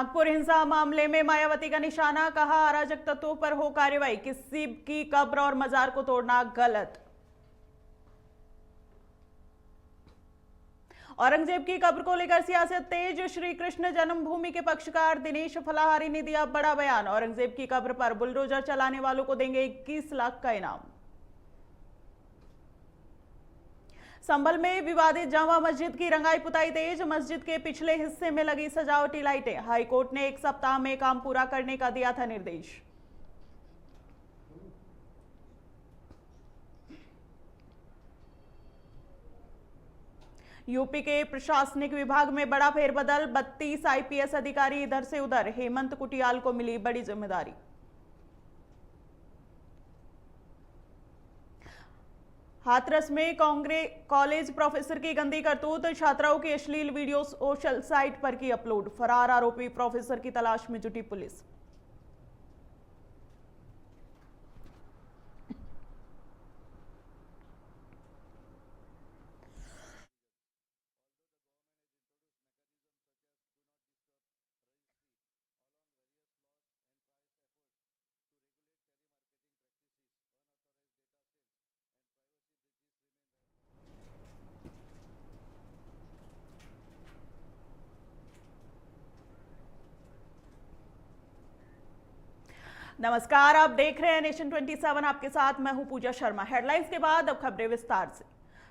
नागपुर हिंसा मामले में मायावती का निशाना, कहा अराजक तत्वों पर हो कार्रवाई, किसी की कब्र और मजार को तोड़ना गलत। औरंगजेब की कब्र को लेकर सियासत तेज, श्री कृष्ण जन्मभूमि के पक्षकार दिनेश फलाहारी ने दिया बड़ा बयान, औरंगजेब की कब्र पर बुलडोजर चलाने वालों को देंगे 21 लाख का इनाम। संभल में विवादित जामा मस्जिद की रंगाई पुताई तेज, मस्जिद के पिछले हिस्से में लगी सजावटी लाइटें, हाईकोर्ट ने 1 सप्ताह में काम पूरा करने का दिया था निर्देश। यूपी के प्रशासनिक विभाग में बड़ा फेरबदल, 32 आईपीएस अधिकारी इधर से उधर, हेमंत कुटियाल को मिली बड़ी जिम्मेदारी। हाथरस में कॉलेज प्रोफेसर की गंदी करतूत, छात्राओं की अश्लील वीडियो सोशल साइट पर की अपलोड, फरार आरोपी प्रोफेसर की तलाश में जुटी पुलिस। नमस्कार, आप देख रहे हैं नेशन 27, आपके साथ मैं हूं पूजा शर्मा। हेडलाइंस के बाद अब खबरें विस्तार से।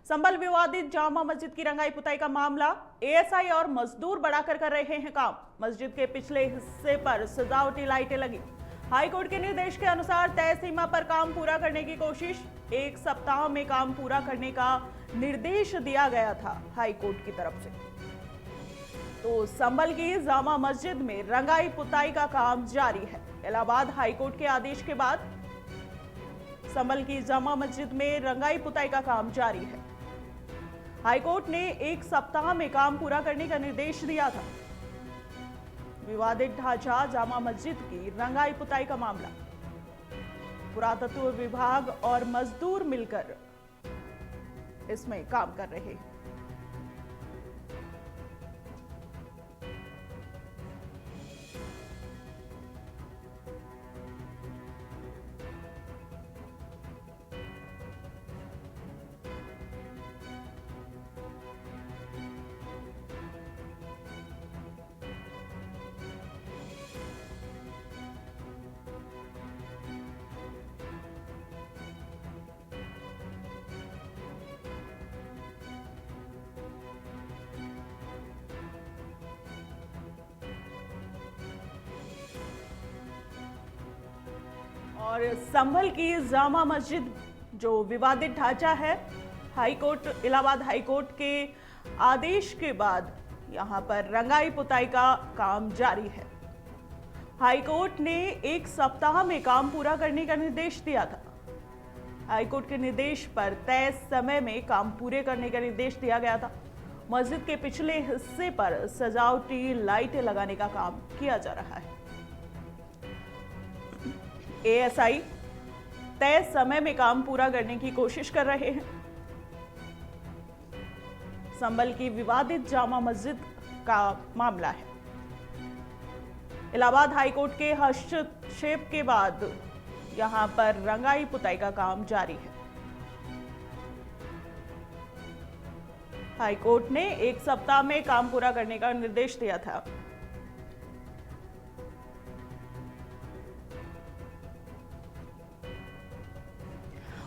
संभल विवादित जामा मस्जिद की रंगाई पुताई का मामला, एएसआई और मजदूर बढ़ाकर कर रहे हैं काम, मस्जिद के पिछले हिस्से पर सजावटी लाइटें लगी। हाईकोर्ट के निर्देश के अनुसार तय सीमा पर काम पूरा करने की कोशिश, 1 सप्ताह में काम पूरा करने का निर्देश दिया गया था हाईकोर्ट की तरफ से। तो संभल की जामा मस्जिद में रंगाई पुताई का काम जारी है। इलाहाबाद हाईकोर्ट के आदेश के बाद संभल की जामा मस्जिद में रंगाई पुताई का काम जारी है। हाईकोर्ट ने 1 सप्ताह में काम पूरा करने का निर्देश दिया था। विवादित ढांचा जामा मस्जिद की रंगाई पुताई का मामला, पुरातत्व विभाग और मजदूर मिलकर इसमें काम कर रहे हैं। और संभल की जामा मस्जिद जो विवादित ढांचा है, हाईकोर्ट इलाहाबाद हाईकोर्ट के आदेश के बाद यहां पर रंगाई पुताई का काम जारी है। हाईकोर्ट ने 1 सप्ताह में काम पूरा करने का निर्देश दिया था। हाईकोर्ट के निर्देश पर तय समय में काम पूरे करने का निर्देश दिया गया था। मस्जिद के पिछले हिस्से पर सजावटी लाइटें लगाने का काम किया जा रहा है। एएसआई तय समय में काम पूरा करने की कोशिश कर रहे हैं। संभल की विवादित जामा मस्जिद का मामला है। इलाहाबाद हाईकोर्ट के हस्तक्षेप के बाद यहां पर रंगाई पुताई का काम जारी है। हाईकोर्ट ने 1 सप्ताह में काम पूरा करने का निर्देश दिया था।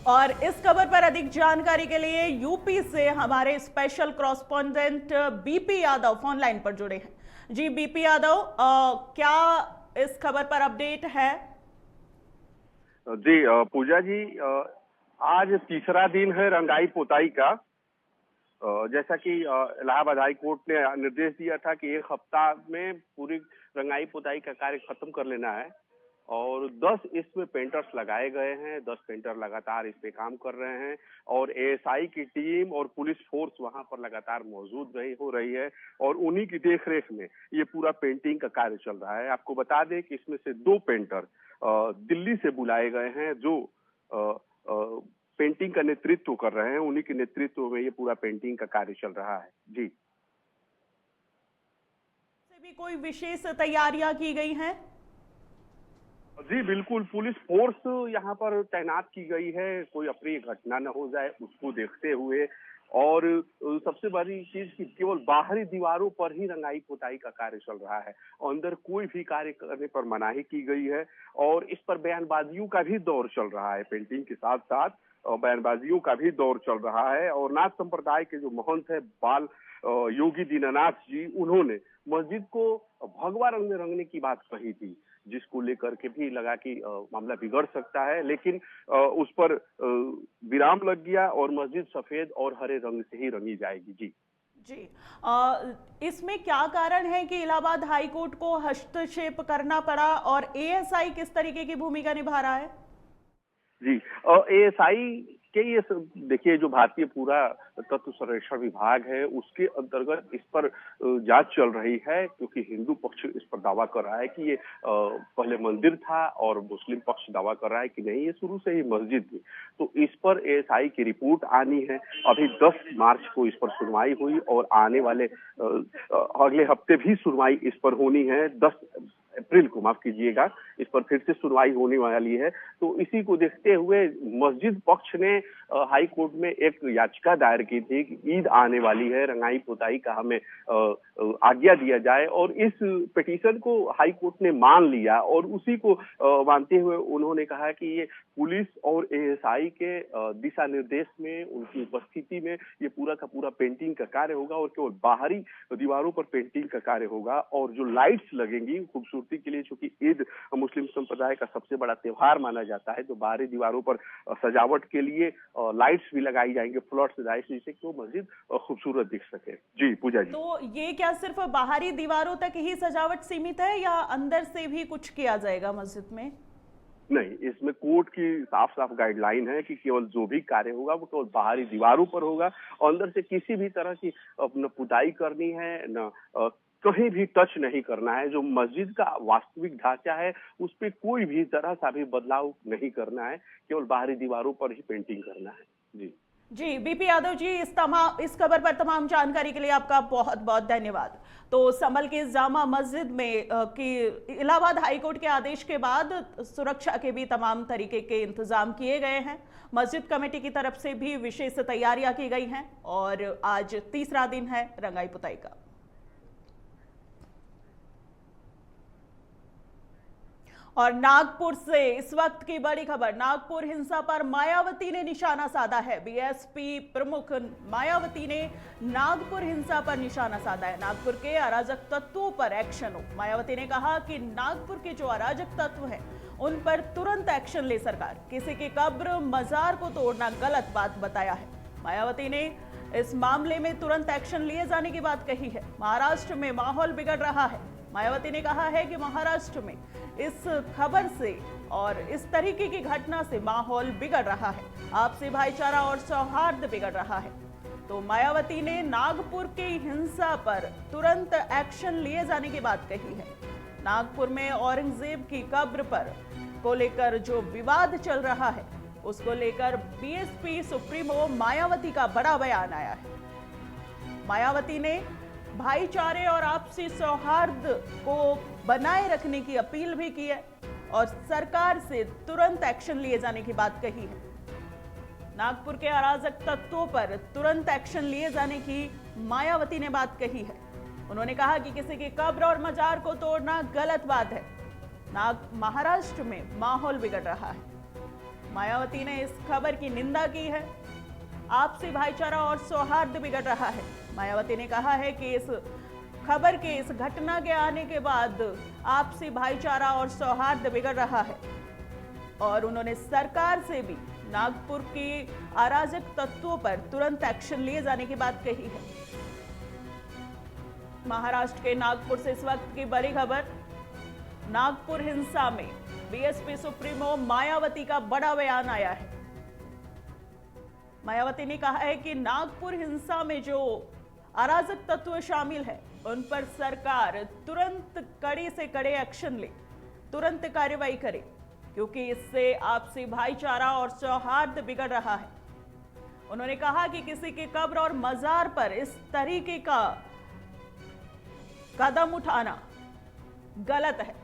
और इस खबर पर अधिक जानकारी के लिए यूपी से हमारे special correspondent BP Yadav phone line पर जुड़े हैं। जी बीपी यादव, क्या इस खबर पर अपडेट है? जी पूजा जी, आज तीसरा दिन है रंगाई पुताई का। जैसा कि इलाहाबाद हाई कोर्ट ने निर्देश दिया था कि 1 हफ्ता में पूरी रंगाई पुताई का कार्य खत्म कर लेना है और 10 इसमें पेंटर्स लगाए गए हैं। 10 पेंटर लगातार इस पे काम कर रहे हैं और एएसआई की टीम और पुलिस फोर्स वहां पर लगातार मौजूद हो रही है और उन्हीं की देखरेख में ये पूरा पेंटिंग का कार्य चल रहा है। आपको बता दें कि इसमें से 2 पेंटर दिल्ली से बुलाए गए हैं जो पेंटिंग का नेतृत्व कर रहे हैं। उन्हीं के नेतृत्व में ये पूरा पेंटिंग का कार्य चल रहा है। जी भी कोई विशेष तैयारियां की गई हैं? जी बिल्कुल, पुलिस फोर्स यहाँ पर तैनात की गई है, कोई अप्रिय घटना न हो जाए उसको देखते हुए। और सबसे बड़ी चीज कि केवल बाहरी दीवारों पर ही रंगाई पुताई का कार्य चल रहा है, अंदर कोई भी कार्य करने पर मनाही की गई है। और इस पर बयानबाजियों का भी दौर चल रहा है, पेंटिंग के साथ साथ बयानबाजियों का भी दौर चल रहा है। और नाथ संप्रदाय के जो महंत है बाल योगी दीनानाथ जी, उन्होंने मस्जिद को भगवा रंग में रंगने की बात कही थी, जिसको लेकर के भी लगा कि मामला बिगड़ सकता है, लेकिन उस पर विराम लग गया और मस्जिद सफेद और हरे रंग से ही रंगी जाएगी। जी जी। इसमें क्या कारण है कि इलाहाबाद हाई कोर्ट को हस्तक्षेप करना पड़ा और एएसआई किस तरीके की भूमिका निभा रहा है? जी एएसआई के ये देखिए, जो भारतीय पूरा तत्व सर्वेक्षण विभाग है उसके अंतर्गत इस पर जांच चल रही है, क्योंकि हिंदू पक्ष इस पर दावा कर रहा है कि ये पहले मंदिर था और मुस्लिम पक्ष दावा कर रहा है कि नहीं, ये शुरू से ही मस्जिद थी। तो इस पर एएसआई की रिपोर्ट आनी है। अभी 10 मार्च को इस पर सुनवाई हुई और आने वाले अगले हफ्ते भी सुनवाई इस पर होनी है। 10 अप्रैल को, माफ कीजिएगा, इस पर फिर से सुनवाई होने वाली है। तो इसी को देखते हुए मस्जिद पक्ष ने हाई कोर्ट में एक याचिका दायर की थी कि ईद आने वाली है, रंगाई पुताई का हमें आज्ञा दिया जाए, और इस पिटीशन को हाई कोर्ट ने मान लिया। और उसी को मानते हुए उन्होंने कहा कि ये पुलिस और एएसआई के दिशा निर्देश में, उनकी उपस्थिति में ये पूरा का पूरा पेंटिंग का कार्य होगा और केवल बाहरी दीवारों पर पेंटिंग का कार्य होगा। और जो लाइट्स लगेंगी खूबसूरती के लिए, चूंकि ईद मुस्लिम संप्रदाय का सबसे बड़ा त्योहार माना जाता है, तो बाहरी दीवारों पर सजावट के लिए लाइट्स भी लगाई जाएंगे, फ्लड्स लाइट्स, जिससे कि वो मस्जिद खूबसूरत दिख सके। जी पूजा जी। तो ये क्या सिर्फ बाहरी दीवारों तक ही सजावट सीमित है या अंदर से भी कुछ किया जाएगा मस्जिद में? नहीं, इसमें कोर्ट की साफ साफ गाइडलाइन है कि केवल जो भी कार्य होगा वो केवल बाहरी दीवारों पर होगा। अंदर से किसी भी तरह की न पुताई करनी है, न कहीं भी टच नहीं करना है। जो मस्जिद का वास्तविक ढांचा है उस पर कोई भी तरह सा भी बदलाव नहीं करना है, केवल बाहरी दीवारों पर ही पेंटिंग करना है। जी बीपी यादव जी, इस खबर पर तमाम जानकारी के लिए आपका बहुत बहुत धन्यवाद। तो संभल की जामा मस्जिद में कि इलाहाबाद हाईकोर्ट के आदेश के बाद सुरक्षा के भी तमाम तरीके के इंतजाम किए गए हैं। मस्जिद कमेटी की तरफ से भी विशेष तैयारियां की गई हैं और आज तीसरा दिन है रंगाई पुताई का। और नागपुर से इस वक्त की बड़ी खबर, नागपुर हिंसा पर मायावती ने निशाना साधा है। बीएसपी प्रमुख मायावती ने नागपुर हिंसा पर निशाना साधा है। नागपुर के अराजक तत्वों पर एक्शन हो। मायावती ने कहा कि नागपुर के जो अराजक तत्व हैं उन पर तुरंत एक्शन ले सरकार। किसी की कब्र मजार को तोड़ना गलत बात बताया है। मायावती ने इस मामले में तुरंत एक्शन लिए जाने की बात कही है। महाराष्ट्र में माहौल बिगड़ रहा है। मायावती ने कहा है कि महाराष्ट्र में इस खबर से और इस तरीके की घटना से माहौल बिगड़ रहा है, आपसी भाईचारा और सौहार्द बिगड़ रहा है। तो मायावती ने नागपुर की हिंसा पर तुरंत एक्शन लिए जाने की बात कही है। नागपुर में औरंगजेब की कब्र पर को लेकर जो विवाद चल रहा है उसको लेकर बीएसपी सुप्रीमो मायावती का बड़ा बयान आया है। मायावती ने भाईचारे और आपसी सौहार्द को बनाए रखने की अपील भी की है और सरकार से तुरंत एक्शन लिए जाने की बात कही है। नागपुर के अराजक तत्वों पर तुरंत एक्शन लिए जाने की मायावती ने बात कही है। उन्होंने कहा कि किसी की कब्र और मजार को तोड़ना गलत बात है। महाराष्ट्र में माहौल बिगड़ रहा है। मायावती ने इस खबर की निंदा की है। आपसी भाईचारा और सौहार्द बिगड़ रहा है। मायावती ने कहा है कि इस खबर के, इस घटना के आने के बाद आपसी भाईचारा और सौहार्द बिगड़ रहा है और उन्होंने सरकार से भी नागपुर की अराजक तत्वों पर तुरंत एक्शन लिए जाने की बात कही है। महाराष्ट्र के नागपुर से इस वक्त की बड़ी खबर, नागपुर हिंसा में बीएसपी सुप्रीमो मायावती का बड़ा बयान आया है। मायावती ने कहा है कि नागपुर हिंसा में जो अराजक तत्व शामिल है उन पर सरकार तुरंत कड़े से कड़े एक्शन ले, तुरंत कार्रवाई करे, क्योंकि इससे आपसी भाईचारा और सौहार्द बिगड़ रहा है। उन्होंने कहा कि किसी की कब्र और मजार पर इस तरीके का कदम उठाना गलत है।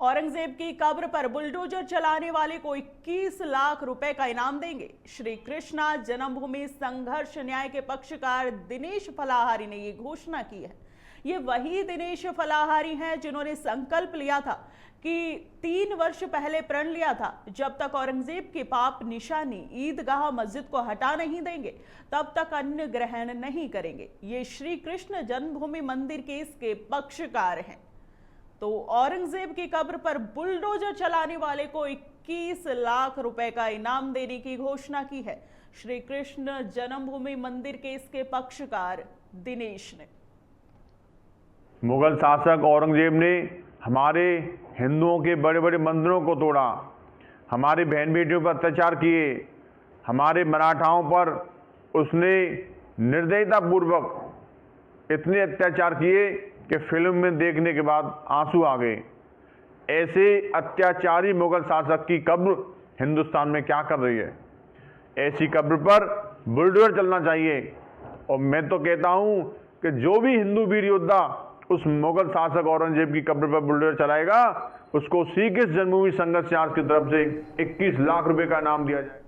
औरंगजेब की कब्र पर बुलडोजर चलाने वाले को 21 लाख रुपए का इनाम देंगे। श्री कृष्णा जन्मभूमि संघर्ष न्याय के पक्षकार दिनेश फलाहारी ने ये घोषणा की है। ये वही दिनेश फलाहारी हैं जिन्होंने संकल्प लिया था कि 3 वर्ष पहले प्रण लिया था, जब तक औरंगजेब की पाप निशानी ईदगाह मस्जिद को हटा नहीं देंगे तब तक अन्न ग्रहण नहीं करेंगे। ये श्री कृष्ण जन्मभूमि मंदिर केस के पक्षकार हैं। तो औरंगजेब की कब्र पर बुलडोजर चलाने वाले को 21 लाख रुपए का इनाम देने की घोषणा की है श्री कृष्ण जन्मभूमि मंदिर केस के पक्षकार दिनेश ने। मुगल शासक औरंगजेब ने हमारे हिंदुओं के बड़े बड़े मंदिरों को तोड़ा, हमारी बहन बेटियों पर अत्याचार किए, हमारे मराठाओं पर उसने निर्दयतापूर्वक इतने अत्याचार किए कि फिल्म में देखने के बाद आंसू आ गए। ऐसे अत्याचारी मुगल शासक की कब्र हिंदुस्तान में क्या कर रही है? ऐसी कब्र पर बुलडोजर चलना चाहिए। और मैं तो कहता हूं कि जो भी हिंदू वीर योद्धा उस मुगल शासक औरंगजेब की कब्र पर बुलडोजर चलाएगा, उसको श्री कृष्ण जन्मभूमि संघर्ष न्याय की तरफ से 21 लाख रुपए का इनाम दिया जाए।